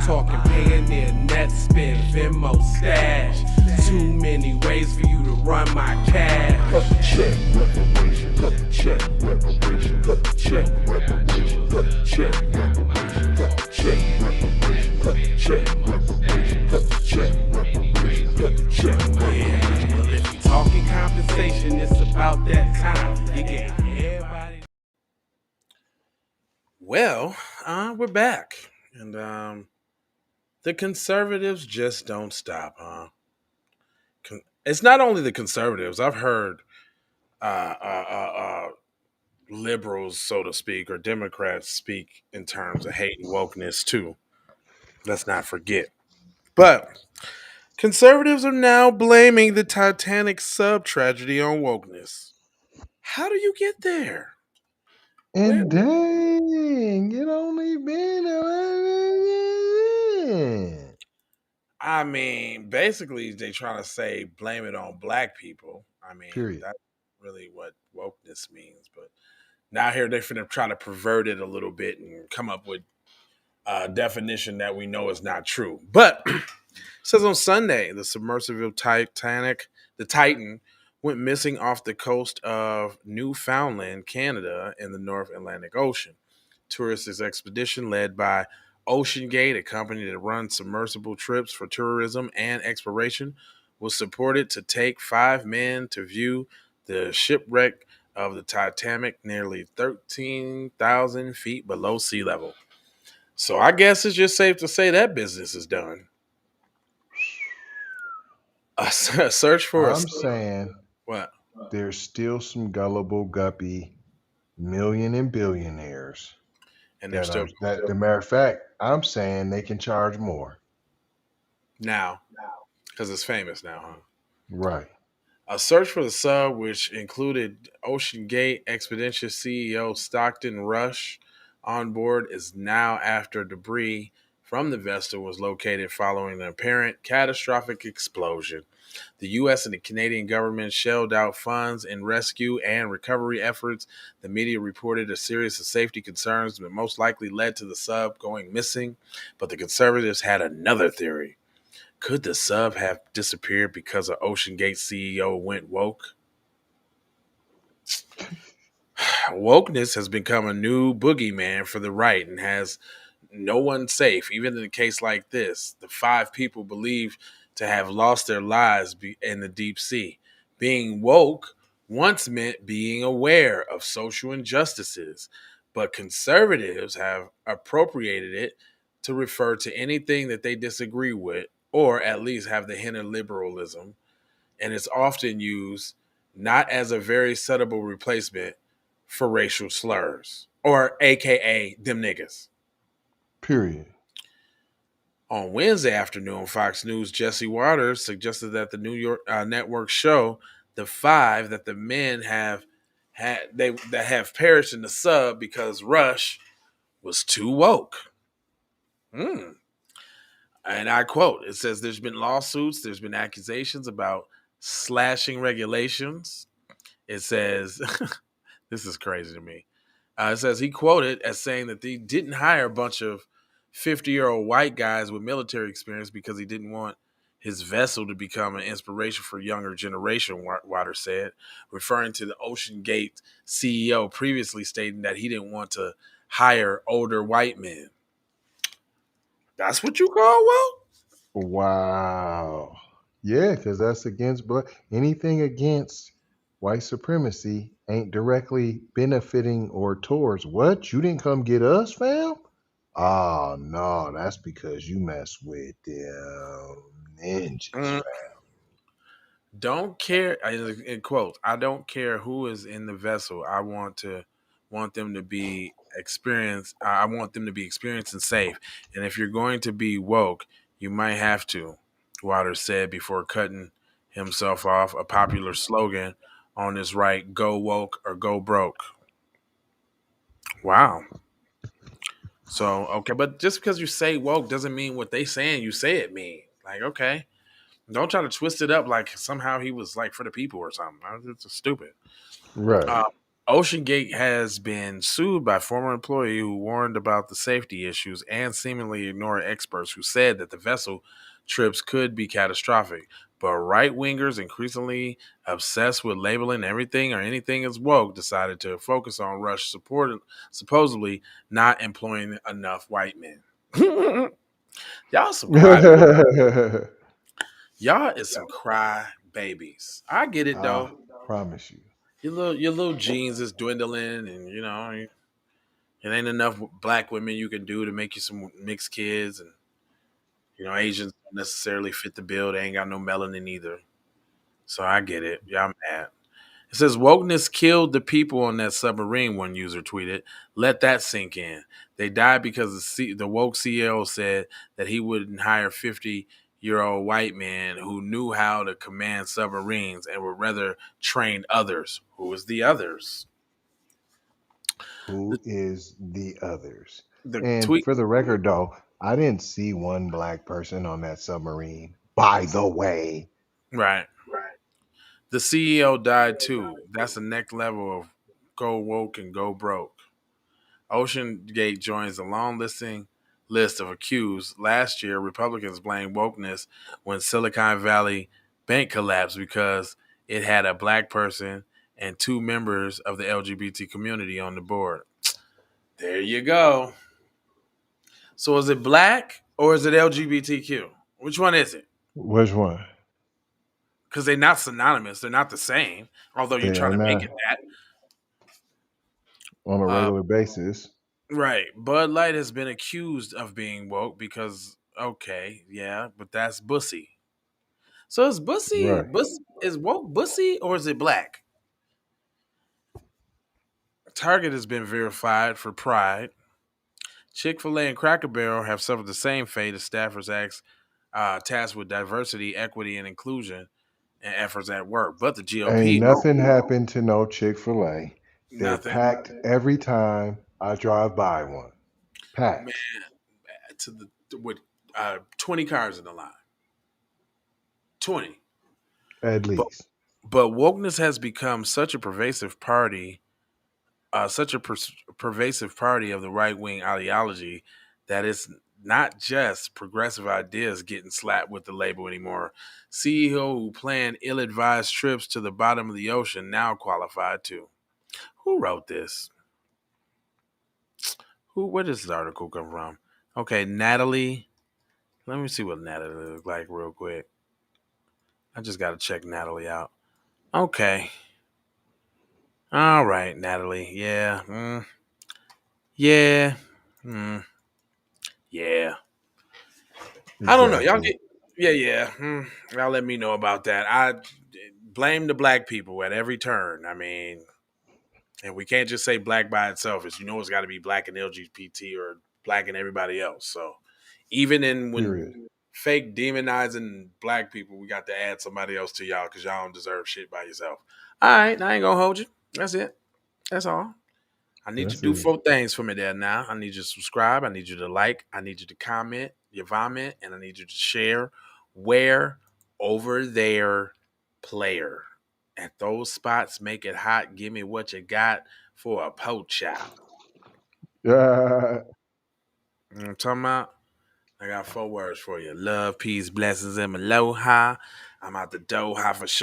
talking Payoneer, net spin, Venmo stash. Too many ways for you to run my cash. Check reparations, check reparations, check reparations, check reparations, check reparations, check reparations, check reparations, check. Yeah, well, if you talking compensation, it's about that time. You get everybody. Well, we're back, and the conservatives just don't stop, huh? It's not only the conservatives. I've heard uh, uh, uh, uh, liberals, so to speak, or Democrats speak in terms of hate and wokeness too. Let's not forget. But conservatives are now blaming the Titanic sub tragedy on wokeness. How do you get there? Where? And dang, it only been I mean, basically, they trying to say blame it on black people. I mean, period. that's really what wokeness means. But now here they're finna try to pervert it a little bit and come up with a definition that we know is not true. But it says on Sunday, the submersible Titanic, the Titan, went missing off the coast of Newfoundland, Canada, in the North Atlantic Ocean. Tourist expedition led by OceanGate, a company that runs submersible trips for tourism and exploration, was supported to take 5 men to view the shipwreck of the Titanic nearly 13,000 feet below sea level. So I guess it's just safe to say that business is done. A search for a I'm saying what? there's still some gullible guppy million and billionaires And they're that still are that the matter of fact, I'm saying they can charge more. now because it's famous now, huh? Right. A search for the sub, which included Ocean Gate Expedition CEO Stockton Rush on board, is now after debris from the vessel was located following an apparent catastrophic explosion. The U.S. and the Canadian government shelled out funds in rescue and recovery efforts. The media reported a series of safety concerns that most likely led to the sub going missing, but the conservatives had another theory. Could the sub have disappeared because of OceanGate CEO went woke? Wokeness has become a new boogeyman for the right and has no one safe. Even in a case like this, the 5 people believed to have lost their lives in the deep sea. Being woke once meant being aware of social injustices, but conservatives have appropriated it to refer to anything that they disagree with, or at least have the hint of liberalism, and it's often used not as a very suitable replacement for racial slurs, or AKA them niggas. Period. On Wednesday afternoon, Fox News' Jesse Waters suggested that the New York network show the 5 that the men have had they that have perished in the sub because Rush was too woke. Hmm. And I quote, it says there's been lawsuits, there's been accusations about slashing regulations. It says, this is crazy to me. It says he quoted as saying that he didn't hire a bunch of 50-year-old white guys with military experience because he didn't want his vessel to become an inspiration for younger generation, Water said, referring to the Ocean Gate CEO previously stating that he didn't want to hire older white men. That's what you call woke? Wow. Yeah, because that's against anything against white supremacy ain't directly benefiting or towards what? You didn't come get us, fam? Oh no, that's because you mess with them ninjas, Mm, fam. don't care. In quotes, I don't care who is in the vessel. Want them to be experienced. I want them to be experienced and safe. And if you're going to be woke, you might have to. Waters said before cutting himself off. A popular slogan on his right: "Go woke or go broke." Wow. So okay, but just because you say woke doesn't mean what they saying you say it mean. Like okay, don't try to twist it up like somehow he was like for the people or something. It's just stupid. Right. Uh, OceanGate has been sued by former employee who warned about the safety issues and seemingly ignored experts who said that the vessel trips could be catastrophic. But right wingers, increasingly obsessed with labeling everything or anything as woke, decided to focus on Rush support, supposedly not employing enough white men. Y'all some cry. Y'all is some cry babies. I get it I though. promise you. Your little genes is dwindling, and it ain't enough black women you can do to make you some mixed kids, and Asians don't necessarily fit the bill. They ain't got no melanin either. So I get it. Y'all mad. It says wokeness killed the people on that submarine. One user tweeted, "Let that sink in. They died because the woke CEO said that he wouldn't hire 50-year-old white men who knew how to command submarines and would rather train others. Who is the others?" Who The, is the others? the And tweet, for the record, though, I didn't see one black person on that submarine. By the way, right? The CEO died too. That's the next level of go woke and go broke. OceanGate joins the long list of accused. Last year, Republicans blamed wokeness when Silicon Valley Bank collapsed because it had a black person and two members of the LGBT community on the board. There you go. So is it black or is it LGBTQ? Which one is it? which one? Because they're not synonymous. They're not the same. Although you're They trying are to make not it that. on a Uh, regular basis. Right. Bud Light has been accused of being woke because okay, yeah, but that's bussy. So is bussy Right. bus is woke bussy or is it black? Target has been verified for Pride. Chick-fil-A and Cracker Barrel have suffered the same fate as staffers tasked with diversity, equity, and inclusion and efforts at work. But the Ain't GOP, nothing happened to no Chick-fil-A. They're nothing. packed every time I drive by one. Man, Packed, to the with 20 cars in the line. 20. at But least. but wokeness has become such a pervasive party of the right wing ideology that it's not just progressive ideas getting slapped with the label anymore. CEO who planned ill advised trips to the bottom of the ocean now qualified too. Who wrote this? Where does this article come from? Okay, Natalie. Let me see what Natalie looks like real quick. I just got to check Natalie out. Okay. All right, Natalie. Yeah. Yeah. Mm, yeah. I don't know. Y'all Exactly. get, yeah, yeah. Y'all let me know about that. I blame the black people at every turn. I mean, and we can't just say black by itself. It's got to be black and LGBT or black and everybody else. So even in when Period. fake demonizing black people, we got to add somebody else to y'all because y'all don't deserve shit by yourself. All right, I ain't gonna hold you. That's it. That's all. I need you to That's do it. 4 things for me there now. I need you to subscribe. I need you to like. I need you to comment, your vomit, and I need you to share. Where over there, player. At those spots, make it hot. Give me what you got for a poach chop. Yeah. You know what I'm talking about? I got 4 words for you. Love, peace, blessings, and aloha. I'm out the Doha for sure.